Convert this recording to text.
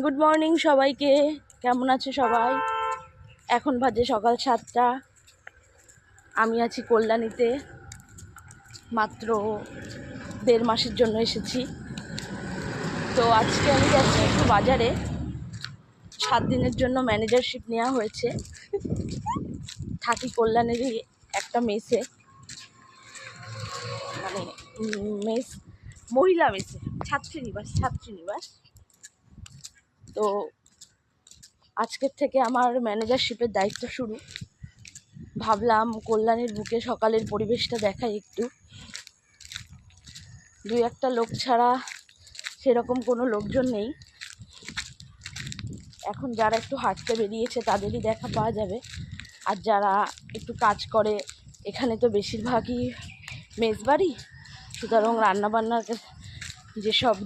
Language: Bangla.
গুড মর্নিং সবাইকে। কেমন আছে সবাই? এখন বাজে সকাল 7টা। আমি আছি কল্যাণীতে, মাত্র 1.5 মাসের জন্য এসেছি। তো আজকে আমি যাচ্ছি একটু বাজারে। 7 দিনের জন্য ম্যানেজারশিপ নেওয়া হয়েছে। থাকি কল্যাণেরই একটা মেসে, মানে মেস, মহিলা মেসে, ছাত্রীনিবাস। তো আজকের থেকে আমার ম্যানেজারশিপের দায়িত্ব শুরু। ভাবলাম কল্যাণীর বুকে সকালের পরিবেশটা দেখাই একটু। 2-1টা লোক ছাড়া সেরকম কোনো লোকজন নেই। এখন যারা একটু হাঁটতে বেরিয়েছে তাদেরই দেখা পাওয়া যাবে। আর যারা একটু কাজ করে, এখানে তো বেশিরভাগই মেসবাড়ি, সুতরাং রান্নাবান্নার যেসব